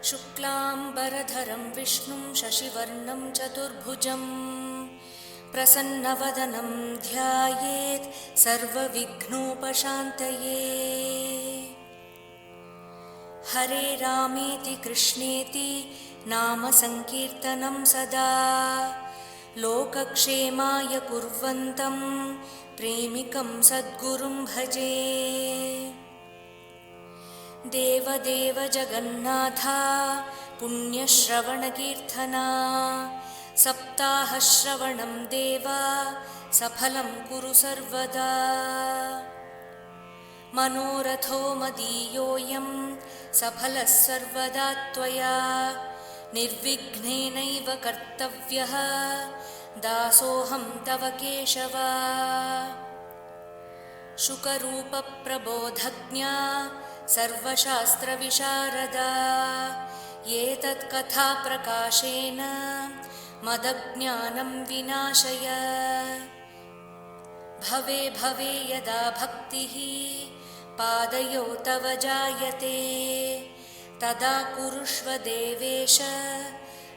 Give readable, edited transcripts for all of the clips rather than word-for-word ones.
शुक्लाम्बरधरं विष्णुं शशिवर्णं चतुर्भुजं प्रसन्नवदनं ध्यायेत् सर्वविघ्नोपशान्तये। हरे रामेति कृष्णेति नाम संकीर्तनं सदा लोकक्षेमाय कुर्वन्तं प्रेमिकं सद्गुरुं भजे। देवदेव जगन्नाथा पुण्यश्रवणकीर्तना सप्ताहश्रवणं देवा सफलं कुरु सर्वदा। मनोरथो मदीयोऽयं सफलः सर्वदा त्वया निर्विघ्नेनैव कर्तव्यः दासोऽहं तव केशव। शुकरूपप्रबोधज्ञा सर्वशास्त्रविशारदा एतत्कथाप्रकाशेन मदज्ञानं विनाशय। भवे भवे यदा भक्तिः पादयो तव जायते तदा कुरुष्व देवेश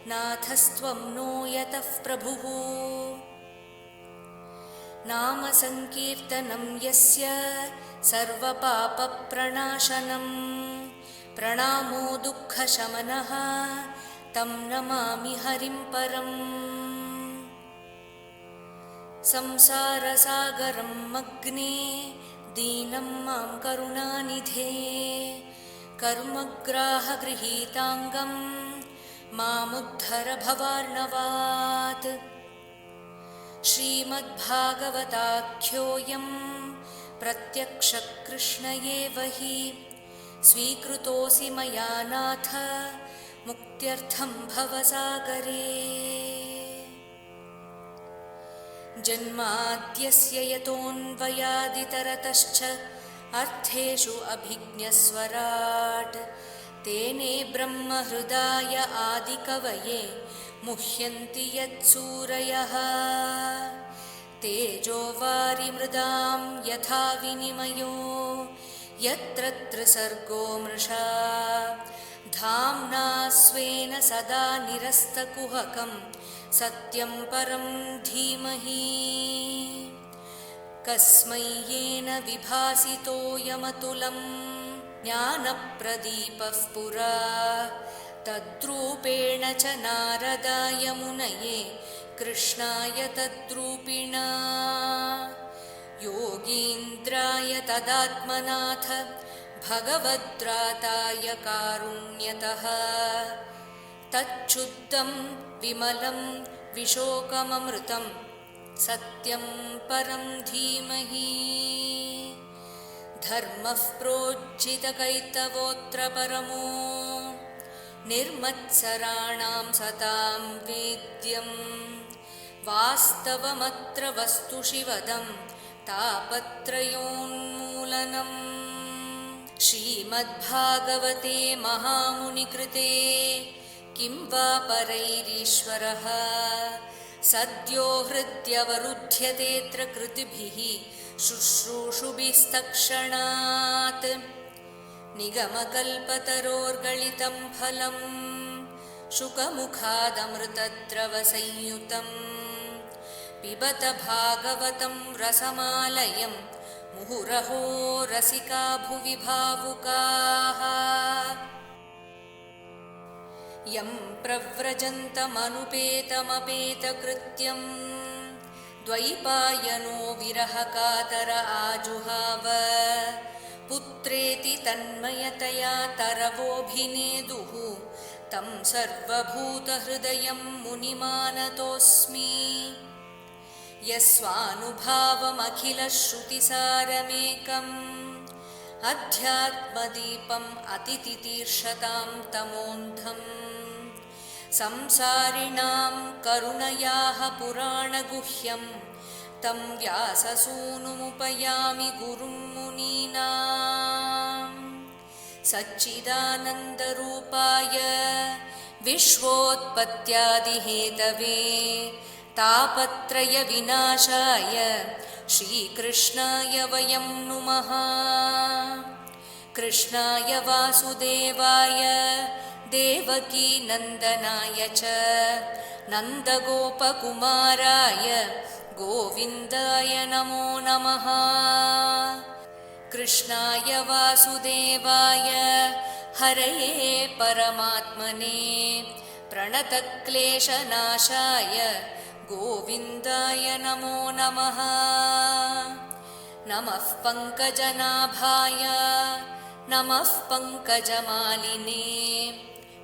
नाथस्त्वं नो यतः प्रभुः। नाम संकीर्तनं यस्य सर्वपापप्रणाशनं प्रणामो दुःखशमनः तं नमामि हरिं परम्। संसारसागरं मग्ने दीनं मां करुणानिधे कर्मग्राहगृहीताङ्गं मामुद्धर भवार्णवात्। श्रीमद्भागवताख्योऽयं प्रत्यक्षकृष्ण एव हि स्वीकृतोऽसि मया नाथ मुक्त्यर्थं भवसागरे। जन्माद्यस्य यतोऽन्वयादितरतश्च अर्थेषु अभिज्ञस्वराट् तेने ब्रह्महृदाय आदिकवये मुह्यन्ति यत्सूरयः। तेजो वारिमृदां यथा विनिमयो यत्र त्रिसर्गो मृषा धाम्ना स्वेन सदा निरस्तकुहकं सत्यं परं धीमहि। कस्मै येन विभासितोऽयमतुलं ज्ञानप्रदीपः पुरा तद्रूपेण च नारदाय मुनये कृष्णाय तद्रूपिणा। योगीन्द्राय तदात्मनाथ भगवद्राताय कारुण्यतः तच्छुद्धं विमलं विशोकममृतं सत्यं परं धीमहि। धर्मः प्रोज्झितकैतवोऽत्र परमो निर्मत्सराणां सतां वेद्यं वास्तवमत्र वस्तु शिवदं तापत्रयोन्मूलनम्। श्रीमद्भागवते महामुनिकृते किं वा परैरीश्वरः सद्यो हृद्यवरुध्यतेऽत्र कृतिभिः शुश्रूषुभिस्तत्क्षणात्। निगमकल्पतरोर्गलितं फलं शुकमुखादमृतद्रवसंयुतं पिबत भागवतं रसमालयं मुहुरहो रसिका भुवि भावुकाः। यं प्रव्रजन्तमनुपेतमपेतकृत्यं द्वैपायनो विरहकातर आजुहाव पुत्रेति तन्मयतया तरवोऽभिनेदुः तं सर्वभूतहृदयं मुनिमानतोऽस्मि। यस्वानुभावमखिलश्रुतिसारमेकम् अध्यात्मदीपम् अतितितीर्षतां तमोऽन्धम् संसारिणां करुणयाः पुराणगुह्यं तं व्याससूनुमुपयामि गुरुं मुनीनां। सच्चिदानन्दरूपाय विश्वोत्पत्त्यादिहेतवे तापत्रयविनाशाय श्रीकृष्णाय वयं नुमः। कृष्णाय वासुदेवाय देवकी नन्दनाय च नन्दगोपकुमाराय गोविन्दाय नमो नमः। कृष्णाय वासुदेवाय हरये परमात्मने प्रणतक्लेशनाशाय गोविन्दाय नमो नमः। नमः पङ्कजनाभाय नमः पङ्कजमालिने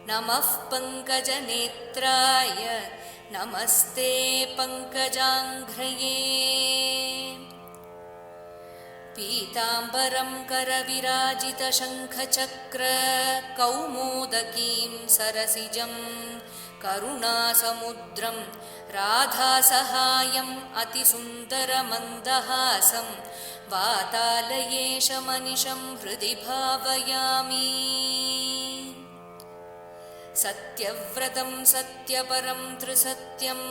नमः पङ्कजनेत्राय नमस्ते पङ्कजाङ्घ्रये। पीताम्बरं करविराजितशङ्खचक्र कौमोदकीं सरसिजं करुणासमुद्रं राधासहायम् अतिसुन्दरमन्दहासं वातालयेशमनिशं हृदि भावयामि। सत्यव्रतं सत्यपरं त्रिसत्यं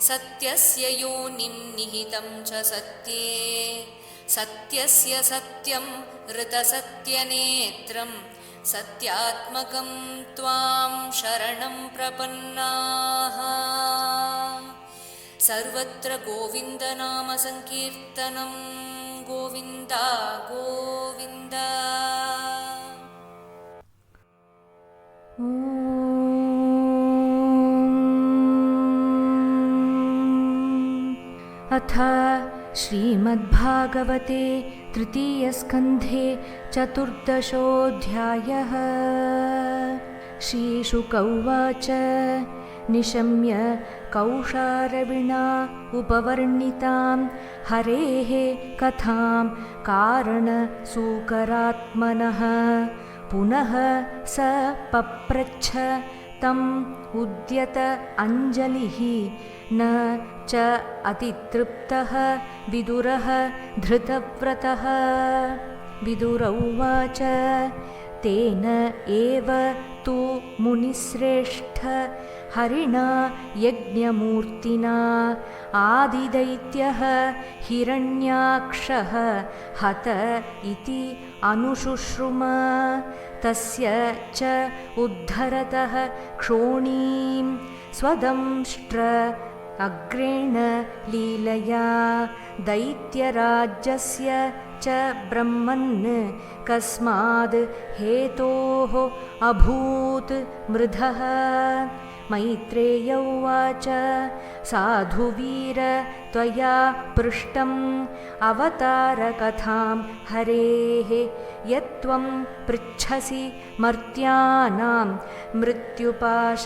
सत्यस्य योनिं निहितं च सत्ये सत्यस्य सत्यं ऋतसत्यनेत्रं सत्यात्मकं त्वां शरणं प्रपन्नाः। सर्वत्र गोविन्दनामसङ्कीर्तनं गोविन्द गोविन्द। अथ श्रीमद्भागवते तृतीयस्कन्धे चतुर्दशोऽध्यायः। श्रीशुक उवाच निशम्य कौशारविणा उपवर्णितां हरेः कथां कारणसूकरात्मनः पुनः स पप्रच्छ तम् उद्यत अञ्जलिः न च अतितृप्तः विदुरः धृतव्रतः। विदुर उवाच तेन एव तु मुनिश्रेष्ठ हरिणा यज्ञमूर्तिना आदिदैत्यः हिरण्याक्षः हत इति अनुशुश्रुम। तस्य च उद्धरतः क्षोणीं स्वदंष्ट्र अग्रेण लीलया दैत्यराज्यस्य च ब्रह्मन् कस्माद् हेतोः अभूत् मृधः। मैत्रेय उवाच साधुवीर त्वया पृष्टम् अवतारकथां हरेः यत्त्वं पृच्छसि मर्त्यानां मृत्युपाश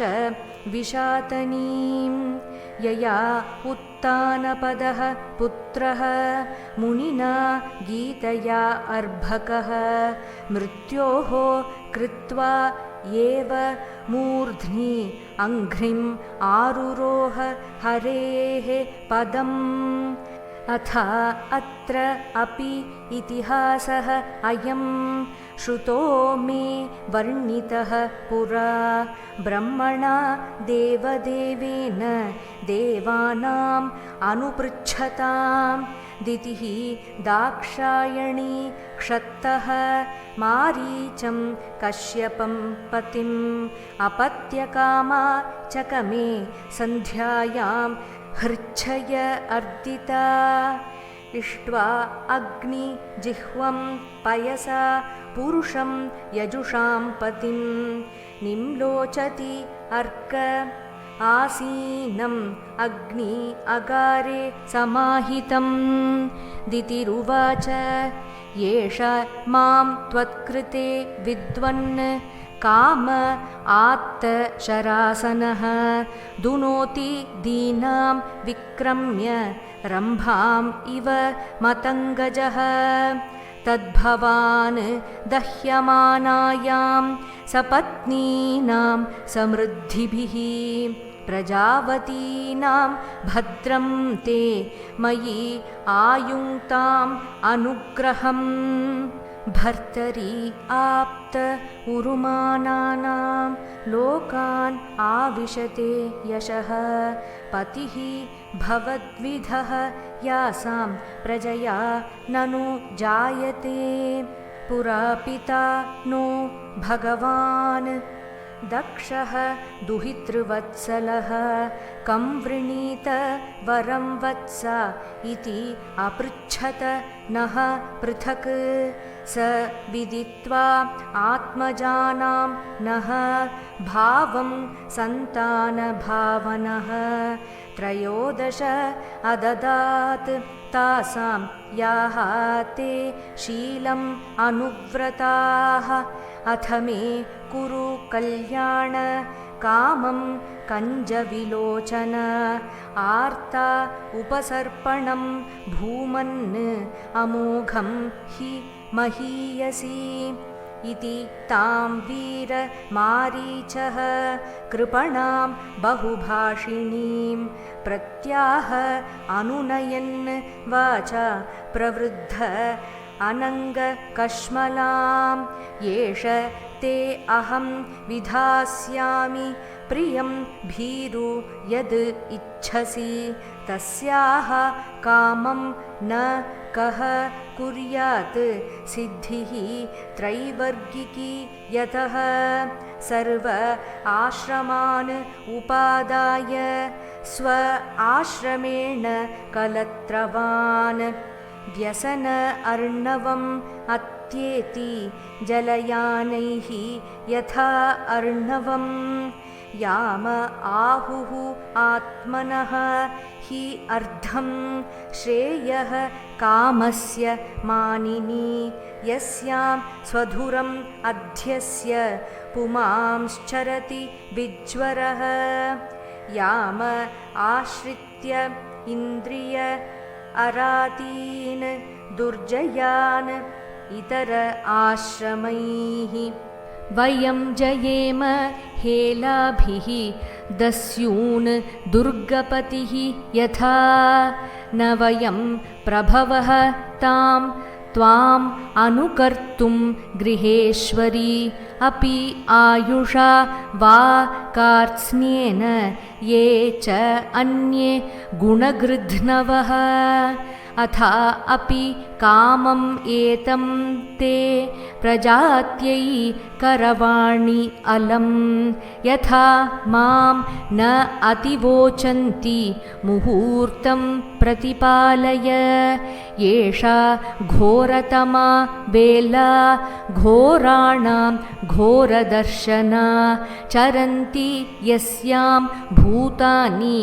विशातनीं यया उत्तानपदः पुत्रः मुनिना गीतया अर्भकः मृत्योः कृत्वा एव मूर्ध्नि अङ्घ्रिम् आरुरोह हरेः पदम्। अथ अत्र अपि इतिहासः अयं श्रुतो मे वर्णितः पुरा ब्रह्मणा देवदेवेन देवानाम् अनुपृच्छतां दितिः दाक्षायणी क्षत्तः मारीचं कश्यपं पतिम् अपत्यकामा चकमे सन्ध्यायां हृच्छय अर्दिता इष्ट्वा अग्निजिह्वं पयसा पुरुषं यजुषां पतिं निम्लोचति अर्क आसीनम् अग्नि अगारे समाहितं। दितिरुवाच येष मां त्वत्कृते विद्वन् काम आत्तशरासनः दुनोति दीनां विक्रम्य रम्भाम् इव मतङ्गजः तद्भवान् दह्यमानायां सपत्नीनां समृद्धिभिः प्रजावतीनां भद्रं ते मयि आयुङ्क्ताम् अनुग्रहम् भर्तरि आप्त उरुमानानां लोकान् आविशते यशः पतिः भवद्विधः यासां प्रजया ननु जायते पुरा पिता नो भगवान् दक्षः दुहितृवत्सलः कं वृणीत वरं वत्स इति अपृच्छत नः पृथक् स विदित्वा आत्मजानां नः भावं सन्तानभावनः 13 अददात् तासां याः ते शीलम् अनुव्रताः अथ मे कुरु कल्याण कामं कञ्जविलोचन आर्ता उपसर्पणं भूमन् अमोघं हि महीयसी इति तां वीरमारीचः कृपणां बहुभाषिणीं प्रत्याह अनुनयन् वाचा प्रवृद्ध अनङ्गकश्मलां येष ते अहं विधास्यामि प्रियं भीरु यद् इच्छसि तस्याः कामं न कः कुर्यात् सिद्धिः त्रैवर्गिकी यतः सर्व आश्रमान् उपादाय स्व आश्रमेण कलत्रवान् व्यसन अर्णवम् अत्येति जलयानैः यथा अर्णवम् याम आहुः आत्मनः हि अर्धं श्रेयः कामस्य मानिनी यस्यां स्वधुरम् अध्यस्य पुमांश्चरति विज्वरः याम आश्रित्य इन्द्रिय अरातीन् दुर्जयान् इतर आश्रमैः वयं जयेम हेलाभिः दस्यून् दुर्गपतिः यथा न वयं प्रभवः तां त्वाम् अनुकर्तुं गृहेश्वरी अपि आयुषा वा कार्त्स्न्येन ये च अन्ये गुणगृध्नवः अथा अपि कामम् एतं ते प्रजात्यै करवाणि अलम् यथा मां न अतिवोचन्ति मुहूर्तं प्रतिपालय एषा घोरतमा वेला घोराणां घोरदर्शना चरन्ति यस्यां भूतानि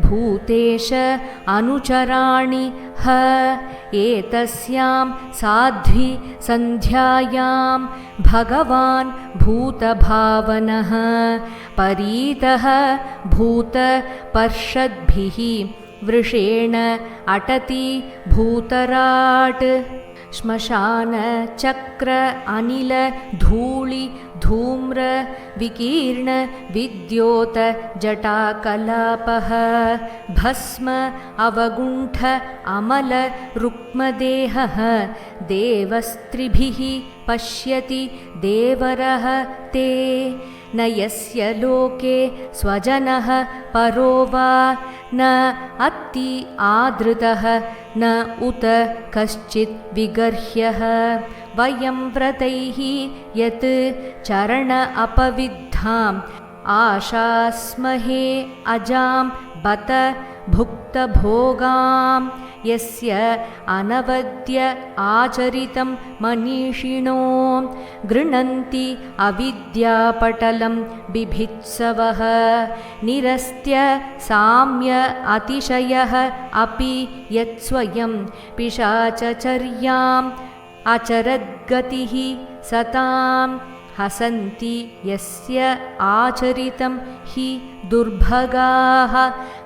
भूतेश अनुचराणि ह एतस्यां साध्वी सन्ध्यायां भगवान् भूतभावनः परीतः भूतपर्षद्भिः वृषेण अटति भूतराट् श्मशान चक्र अनिल धूलि धूम्र विकीर्ण विद्योत जटाकलापः भस्म अवगुण्ठ अमल रुक्मदेहः देवस्त्रिभिः पश्यति देवरः ते न यस्य लोके स्वजनः परो वा न अत्ति आदृतः न उत कश्चित् विगर्ह्यः वयं व्रतैः यत् चरण अपविद्धाम् आशास्महे अजां बत भुक्तभोगां यस्य अनवद्य आचरितं मनीषिणो गृह्णन्ति अविद्यापटलं बिभित्सवः निरस्त्य साम्य अतिशयः अपि यत्स्वयं पिशाचचर्याम् अचरद्गतिः सतां हसन्ति यस्य आचरितं हि दुर्भगाः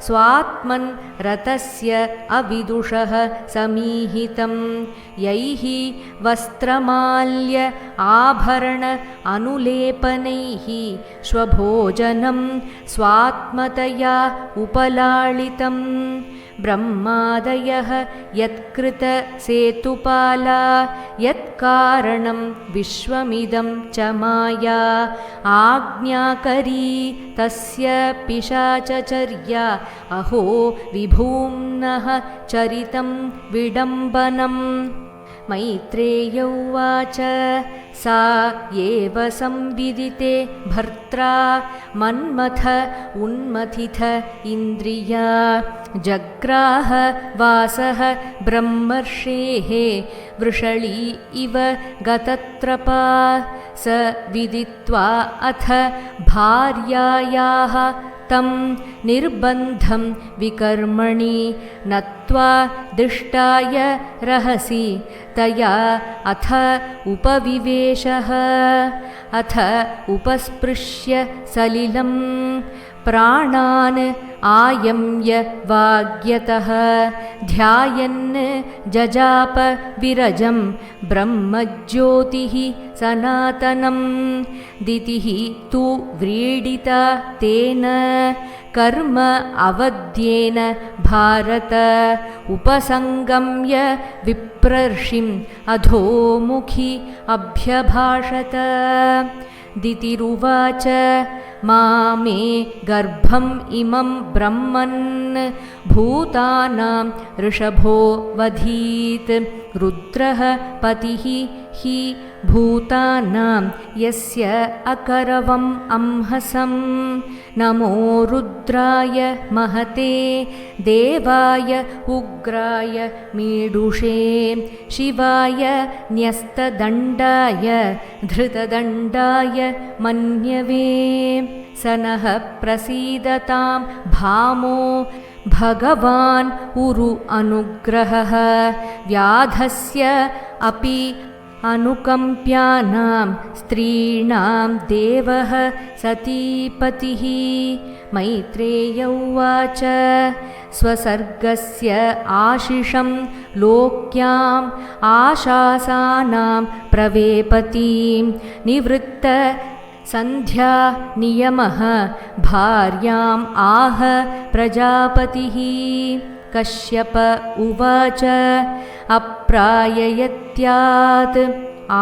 स्वात्मन् रतस्य अविदुषः समीहितं यैः वस्त्रमाल्य आभरण अनुलेपनैः स्वभोजनं स्वात्मतया उपलाळितं ब्रह्मादयः यत्कृत सेतुपाला यत्कारणं विश्वमिदं च माया आज्ञाकरी तस्य पिशाचचर्या अहो विभूम्नः चरितं विडम्बनम् मैत्रेय उवाच सा एव संविदिते भर्त्रा मन्मथ उन्मथित इन्द्रिया जग्राह वासः ब्रह्मर्षेः वृषली इव गतत्रपा स विदित्वा अथ भार्यायाः तं निर्बन्धं विकर्मणि नत्वा दिष्टाय रहसि तया अथ उपविवेशः अथ उपस्पृश्य सलिलं प्राणान् आयम्य वाग्यतः ध्यायन् जजाप विरजं ब्रह्मज्योतिः सनातनं दितिः तु व्रीडिता तेन कर्म अवध्येन भारत उपसंगम्य विप्रर्षिम् अधोमुखी अभ्यभाषत दितिरुवाच मामे गर्भम् इमं ब्रह्मन् भूतानां ऋषभो वधीत् रुद्रः पतिः हि भूतानां यस्य अकरवम् अंहसं नमो रुद्राय महते देवाय उग्राय मीडुषे शिवाय न्यस्तदण्डाय धृतदण्डाय मन्यवे स नः प्रसीदतां भामो भगवान् उरु अनुग्रहः व्याधस्य अपि अनुकम्प्यानां स्त्रीणां देवः सतीपतिः मैत्रेय उवाच स्वसर्गस्य आशिषं लोक्याम् आशासानां प्रवेपतीं निवृत्त सन्ध्या नियमः भार्याम् आह प्रजापतिः कश्यप उवाच अप्राययत्यात्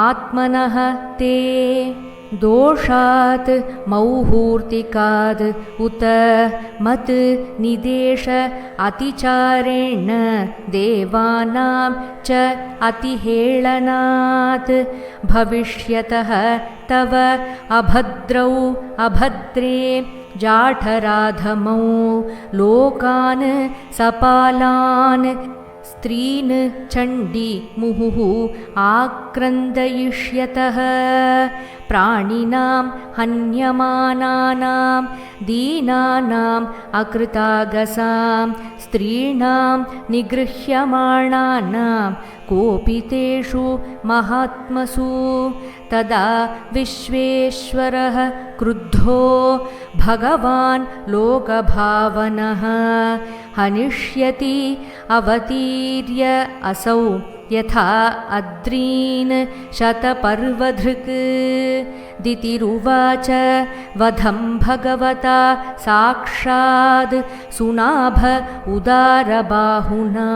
आत्मनः ते दोषात् मौहूर्तिकाद् उत मत् निदेश अतिचारेण देवानां च अतिहेळनात् भविष्यतः तव अभद्रौ अभद्रे जाठराधमौ लोकान् सपालान् स्त्रीन् चण्डी मुहुः आक्रन्दयिष्यतः प्राणिनां हन्यमानानां दीनानाम् अकृतागसां स्त्रीणां निगृह्यमाणानां कोपितेषु महात्मसु तदा विश्वेश्वरः क्रुद्धो भगवान् लोकभावनः हनिष्यति अवतीर्य असौ यथा अद्रीन् शतपर्वधृक् दितिरुवाच वधं भगवता साक्षाद् सुनाभ उदारबाहुना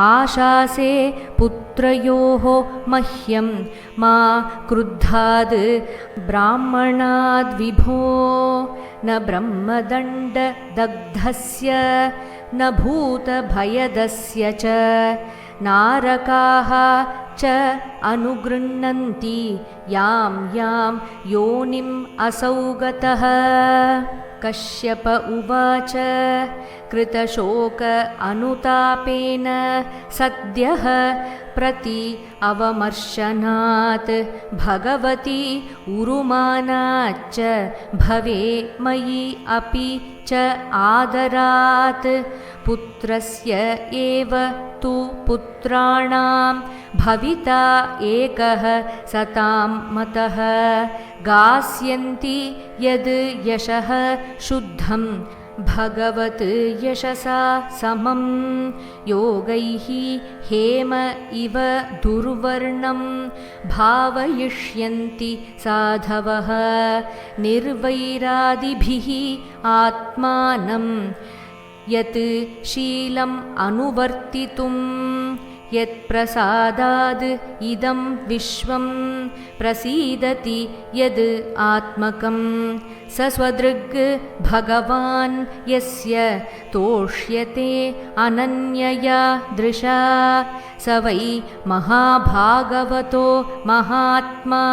आशासे पुत्रयोः मह्यं मा क्रुद्धाद् ब्राह्मणाद् विभो न ब्रह्मदण्डदग्धस्य न भूतभयदस्य च नारकाः च अनुगृह्णन्ति यां यां योनिम् असौ गतः कश्यप उवाच कृतशोक अनुतापेन सद्यः प्रति अवमर्शनात् भगवती उरुमानाच्च भवे मयि अपि च आदरात् पुत्रस्य एव तु पुत्राणां भविता एकः सतां मतः गास्यन्ति यद् यशः शुद्धं भगवत् यशसा समं योगैः हेम इव दुर्वर्णं भावयिष्यन्ति साधवः निर्वैरादिभिः आत्मानं यत् शीलम् अनुवर्तितुं यत्प्रसादाद् इदं विश्वं प्रसीदति यद् आत्मकं स स्वदृग् भगवान् यस्य तोष्यते अनन्यया दृशा स वै महाभागवतो महात्मा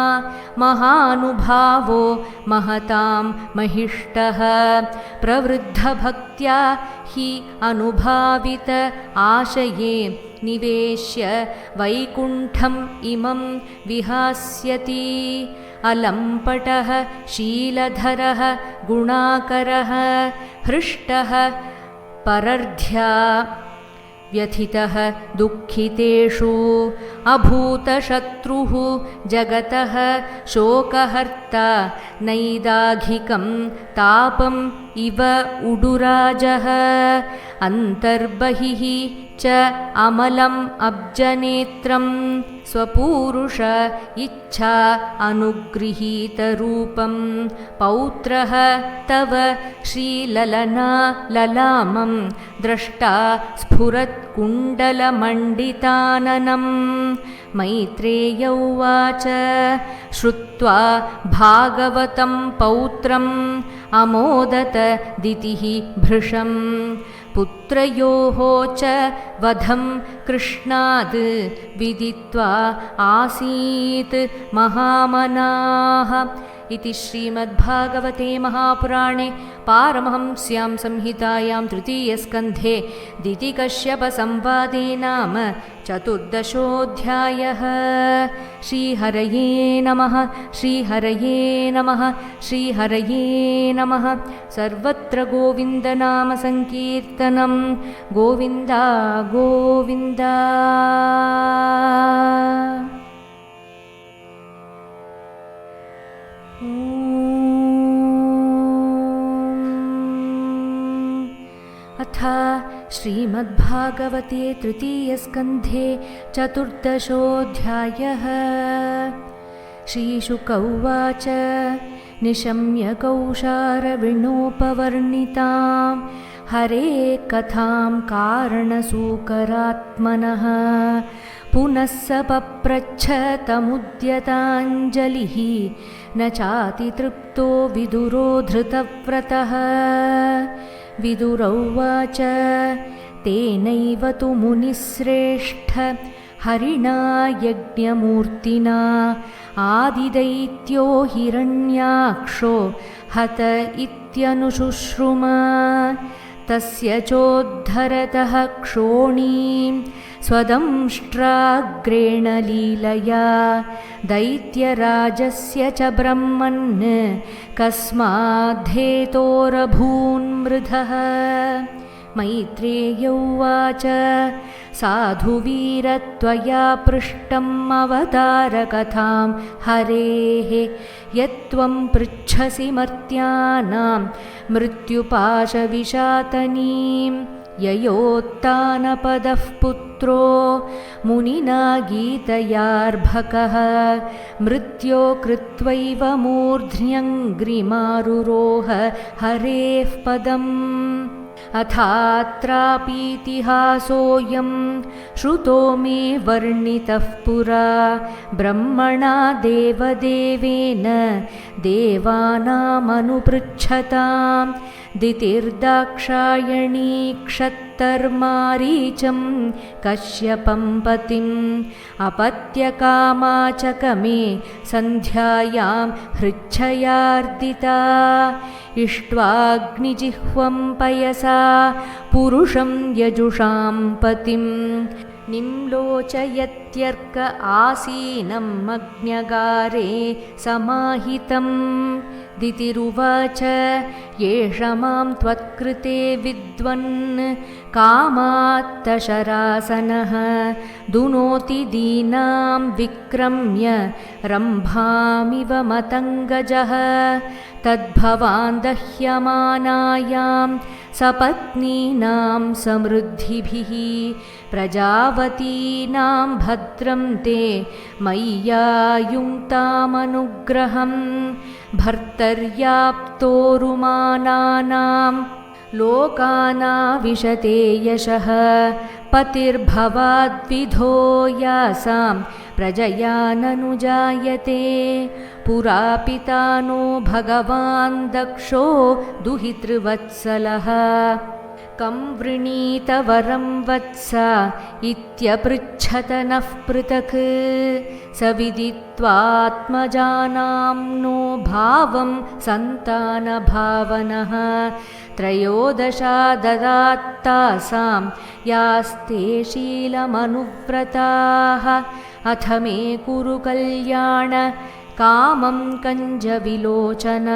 महानुभावो महतां महिष्टः प्रवृद्धभक्त्या हि अनुभावित आशये निवेश्य वैकुण्ठम् इमं विहास्यति अलम्पटः शीलधरः गुणाकरः हृष्टः परर्ध्या व्यथितः दुःखितेषु अभूतशत्रुः जगतः शोकहर्ता नैदाघिकं तापम् इव उडुराजः अन्तर्बहिः च अमलम् अब्जनेत्रं स्वपूरुष इच्छा अनुगृहीतरूपं पौत्रः तव श्रीललना ललामं द्रष्टा स्फुरत्कुण्डलमण्डिताननं मैत्रेय उवाच श्रुत्वा भागवतं पौत्रम् अमोदत दितिः भृशं पुत्रयोः च वधं कृष्णाद् विदित्वा आसीत् महामनाः इति श्रीमद्भागवते महापुराणे पारमहंस्यां संहितायां तृतीयस्कन्धे दितिकश्यपसंवादे नाम चतुर्दशोऽध्यायः। श्रीहरये नमः श्रीहरये नमः श्रीहरये नमः। सर्वत्र गोविन्दनामसङ्कीर्तनं गोविन्द गोविन्द। अथ श्रीमद्भागवते तृतीयस्कन्धे चतुर्दशोऽध्यायः। श्रीशुक उवाच निशम्य कौशारविणोपवर्णितां हरे कथां कारणसूकरात्मनः पुनः स पप्रच्छ तमुद्यताञ्जलिः न चातितृप्तो विदुरो धृतव्रतः। विदुर उवाच तेनैव तु मुनिश्रेष्ठ हरिणा यज्ञमूर्तिना आदिदैत्यो हिरण्याक्षो हत इत्यनुशुश्रुम तस्य चोद्धरतः क्षोणीं स्वदंष्ट्राग्रेण लीलया दैत्यराजस्य च ब्रह्मन् कस्माद्धेतोरभून्मृधः। मैत्रेय उवाच साधुवीर त्वया पृष्टम् अवतारकथां हरेः यत्त्वं पृच्छसि मर्त्यानां मृत्युपाशविशातनीं ययोत्तानपदः पुत्रो मुनिना गीतयार्भकः मृत्यो कृत्वैव मूर्ध्न्यङ्घ्रिमारुरोह हरेः पदम्। अथात्रापीतिहासोऽयं श्रुतो मे वर्णितः पुरा ब्रह्मणा देवदेवेन देवानामनुपृच्छतां दितिर्दाक्षायणी क्षत्तर्मारीचं कश्यपं पतिम् अपत्यकामाचकमे सन्ध्यायां हृच्छयार्दिता इष्ट्वाग्निजिह्वं पयसा पुरुषं यजुषां पतिं निम्लोचयत्यर्क आसीनम् अग्न्यगारे समाहितम्। दितिरुवाच येष मां त्वत्कृते विद्वन् कामात्तशरासनः दुनोति दीनां विक्रम्य रम्भामिव मतङ्गजः तद्भवान् दह्यमानायां सपत्नीनां समृद्धिभिः प्रजावतीनां भद्रं ते मय्यायुङ्क्तामनुग्रहं भर्तर्याप्तोरुमानानां लोकानाविशते यशः पतिर्भवाद्विधो यासां प्रजया ननु जायते पुरा पिता नो भगवान् दक्षो दुहितृवत्सलः कं वृणीत वरं वत्स इत्यपृच्छत नः पृथक् स विदित्वात्मजानाम्नो भावं सन्तानभावनः त्रयोदशा ददात्तासां यास्ते शीलमनुव्रताः अथ मे कुरु कल्याण कामं कञ्जविलोचन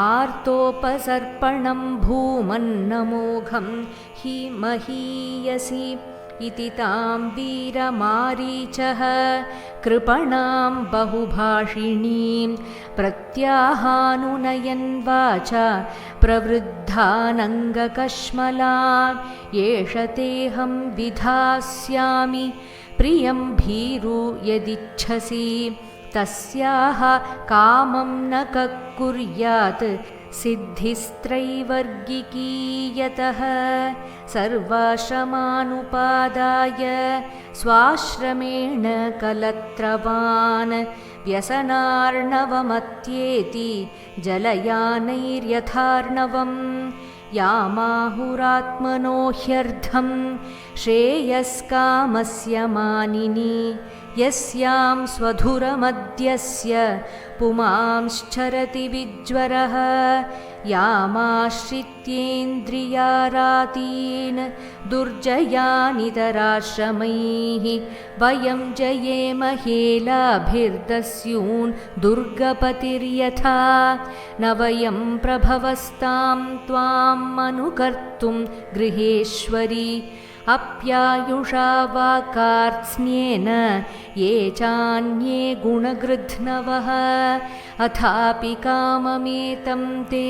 आर्तोपसर्पणं भूमन्नमोघं हि महीयसि इति तां वीरमारीचः कृपणां बहुभाषिणीं प्रत्याहानुनयन् वाचा प्रवृद्धानङ्गकश्मलां एष तेऽहं विधास्यामि प्रियं भीरु यदिच्छसि तस्याः कामं न कुर्यात् सिद्धिस्त्रैवर्गिकी यतः सर्वाश्रमानुपादाय स्वाश्रमेण कलत्रवान् व्यसनार्णवमत्येति जलयानैर्यथार्णवम् यामाहुरात्मनो ह्यर्थं श्रेयस्कामस्य मानिनी यस्यां स्वधुरमद्यस्य पुमांश्चरति विज्वरः यामाश्रित्येन्द्रियारातीन् दुर्जयानितराश्रमैः वयं जयेम हेलाभिर्दस्यून् दुर्गपतिर्यथा न वयं प्रभवस्तां त्वां अनुकर्तुं गृहेश्वरि अप्यायुषा वा कार्त्स्न्येन ये चान्ये गुणगृध्नवः अथापि काममेतं ते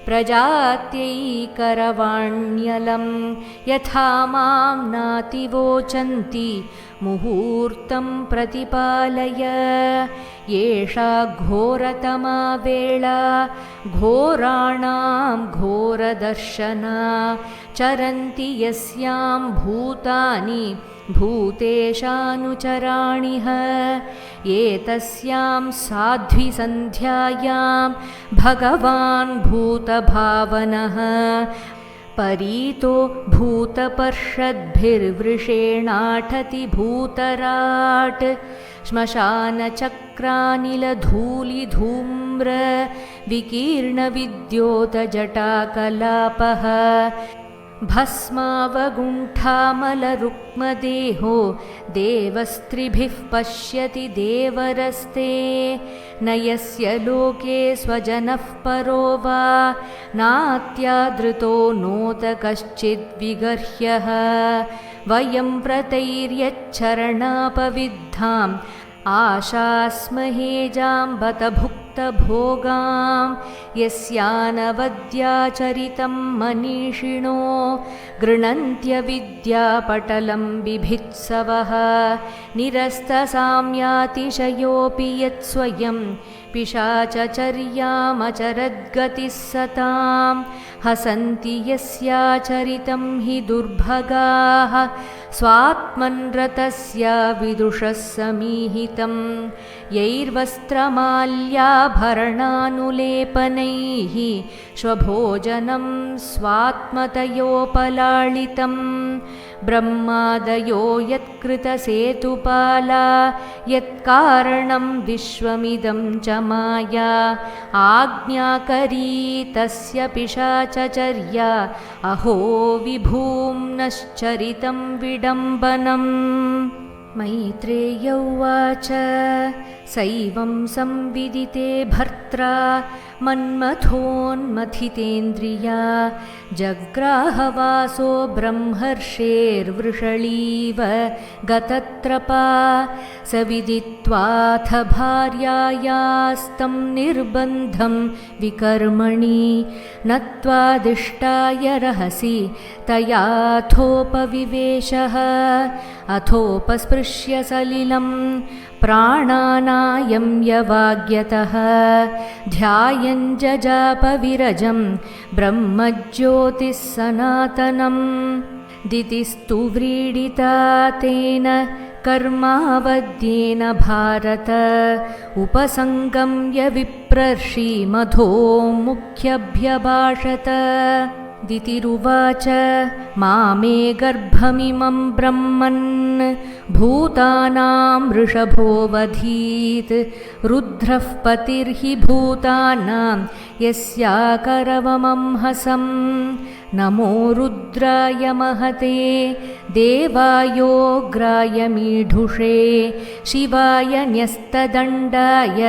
प्रजात्यैकरवाण्यलं यथा मां नातिवोचन्ति मुहूर्तं प्रतिपालय एषा घोरतमा वेळा घोराणां घोरदर्शना चरन्ति यस्यां भूतानि भूतेशानुचराणिह एतस्यां साध्विसन्ध्यायां भगवान् भूतभावनः परीतो भूतपर्षद्भिर्वृषेणाठति भूतराट् श्मशानचक्रानिलधूलिधूम्र विकीर्णविद्योतजटाकलापः भस्मावगुण्ठामलरुक्मदेहो देवस्त्रिभिः पश्यति देवरस्ते न यस्य लोके स्वजनः परो वा नात्यादृतो नोत कश्चिद्विगर्ह्यः वयं व्रतैर्यच्छरणापविद्धाम् आशास्महे जाम्बत भुक्तभोगां यस्यानवद्याचरितं मनीषिणो गृह्णन्त्यविद्यापटलं बिभित्सवः निरस्तसाम्यातिशयोऽपि यत्स्वयं पिशाचचर्यामचरद्गतिः सतां हसन्ति यस्याचरितं हि दुर्भगाः स्वात्मन्रतस्य विदुषः समीहितं यैर्वस्त्रमाल्याभरणानुलेपनैः स्वभोजनं स्वात्मतयोपलाळितं ब्रह्मादयो यत्कृतसेतुपाला यत्कारणं विश्वमिदं च माया आज्ञाकरी तस्य पिशाचचर्या अहो विभूम्नश्चरितं विडम्बनम् मैत्रेय उवाच सैवं संविदिते भर्त्रा मन्मथोन्मथितेन्द्रिया जग्राहवासो ब्रह्मर्षेर्वृषलीव गतत्रपा स विदित्वाथ भार्यायास्तं निर्बन्धं विकर्मणि नत्वादिष्टाय रहसि तयाथोपविवेशः अथोपस्पृश्य सलिलं प्राणानायं यवाग्यतः ध्यायन् जजापविरजं ब्रह्मज्योतिः सनातनं दितिस्तु व्रीडिता तेन कर्मावद्येन भारत उपसङ्गम्य विप्रर्षि मधो मुख्यभ्यभाषत दितिरुवाच मामे गर्भमिमं ब्रह्मन् भूतानां वृषभोऽवधीत् रुद्रः पतिर्हि भूतानां यस्याकरवमंहसं नमो रुद्राय महते देवायोग्राय मीढुषे शिवाय न्यस्तदण्डाय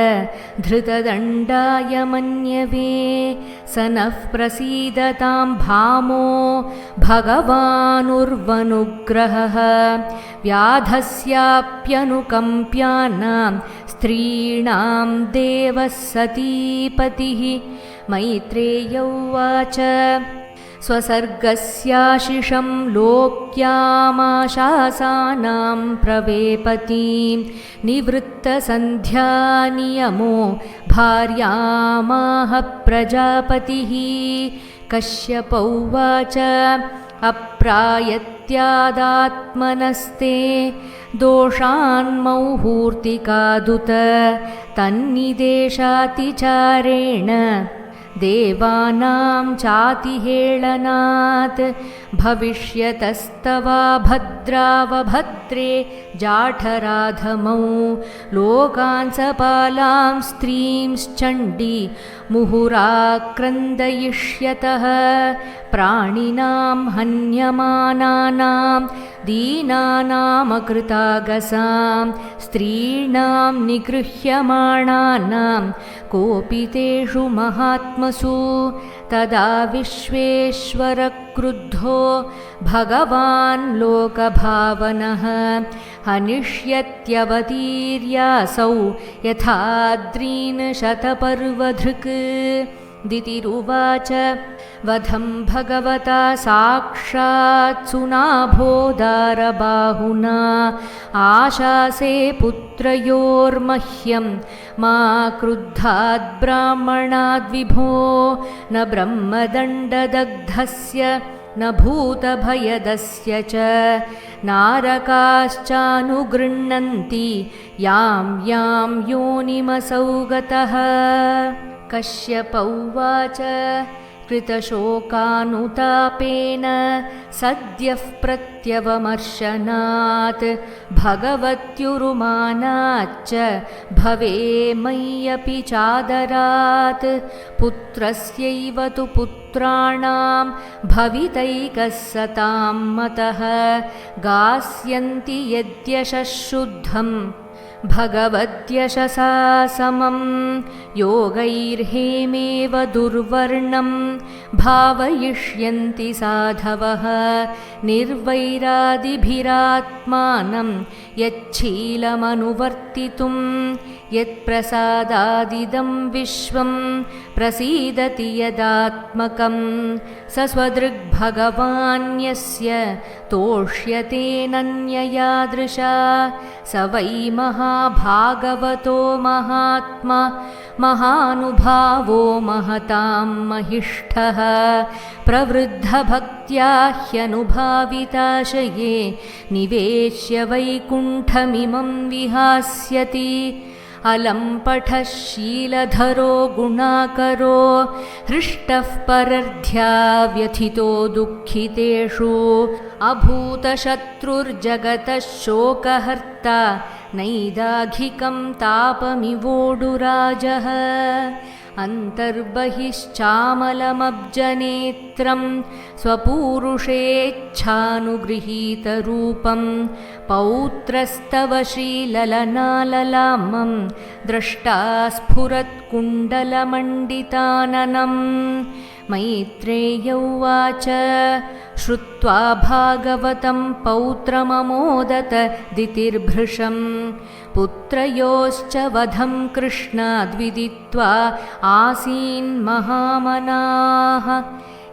धृतदण्डाय मन्यवे स नः प्रसीदतां भामो भगवानुर्वनुग्रहः व्याधस्याप्यनुकम्प्यानां स्त्रीणां देवः सतीपतिः मैत्रेय उवाच स्वसर्गस्याशिषं लोक्यामाशासानां प्रवेपतीं निवृत्तसन्ध्यानियमो भार्यामाह प्रजापतिः कश्यप उवाच अप्रायत्यादात्मनस्ते दोषान्मौहूर्तिकादुत तन्निदेशातिचारेण देवानां चातिहेळनात् भविष्यतस्तवा भद्रावभद्रे जाठराधमौ लोकान् सपालां स्त्रींश्चण्डी मुहुराक्रन्दयिष्यतः प्राणिनां हन्यमानानां दीनानामकृतागसां स्त्रीणां निगृह्यमाणानां कोपितेषु महात्मसु तदा विश्वेश्वरक्रुद्धो भगवान् लोकभावनः हनिष्यत्यवतीर्यासौ यथाद्रीन् शतपर्वधृक् दितिरुवाच वधं भगवता साक्षात् सुनाभोदारबाहुना आशासे पुत्रयोर्मह्यं मा क्रुद्धाद् ब्राह्मणाद्विभो न ब्रह्मदण्डदग्धस्य न भूतभयदस्य च नारकाश्चानुगृह्णन्ति यां यां योनिमसौ गतः कश्यप उवाच कृतशोकानुतापेन सद्यः प्रत्यवमर्शनात् भगवत्युरुमानाच्च भवे मय्यपि चादरात् पुत्रस्यैव तु पुत्राणां भवितैकः सतां मतः गास्यन्ति यद्यशः शुद्धं भगवद्यशसा समं योगैर्हेमेव दुर्वर्णं भावयिष्यन्ति साधवः निर्वैरादिभिरात्मानं यच्छीलमनुवर्तितुं यत्प्रसादादिदं विश्वं प्रसीदति यदात्मकं स स्वदृग्भगवान्यस्य तोष्यतेऽनन्ययादृशा स वै महाभागवतो महात्मा महानुभावो महतां महिष्ठः प्रवृद्धभक्त्या ह्यनुभाविताशये निवेश्य वैकुण्ठमिमं विहास्यति अलं पठः शीलधरो गुणाकरो हृष्टः परर्ध्या व्यथितो दुःखितेषु अभूतशत्रुर्जगतः शोकहर्ता नैदाघिकं तापमिवोडुराजः अन्तर्बहिश्चामलमब्जनेत्रं स्वपूरुषेच्छानुगृहीतरूपं पौत्रस्तव श्रीललनाललामं द्रष्टा स्फुरत्कुण्डलमण्डिताननं मैत्रेय उवाच श्रुत्वा भागवतं पौत्रममोदत दितिर्भृशं पुत्रयोश्च वधं कृष्णाद्विदित्वा आसीन्महामनाः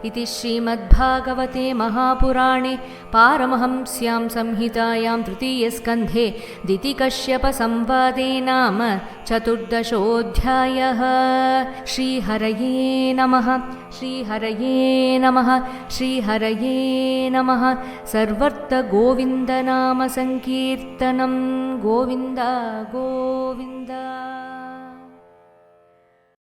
इति श्रीमद्भागवते महापुराणे पारमहंस्यां संहितायां तृतीयस्कन्धे दितिकश्यपसंवादे नाम चतुर्दशोऽध्यायः। श्रीहरये नमः। श्रीहरये नमः श्रीहरये नमः सर्वर्तगोविन्दनामसङ्कीर्तनं गोविन्द गोविन्द।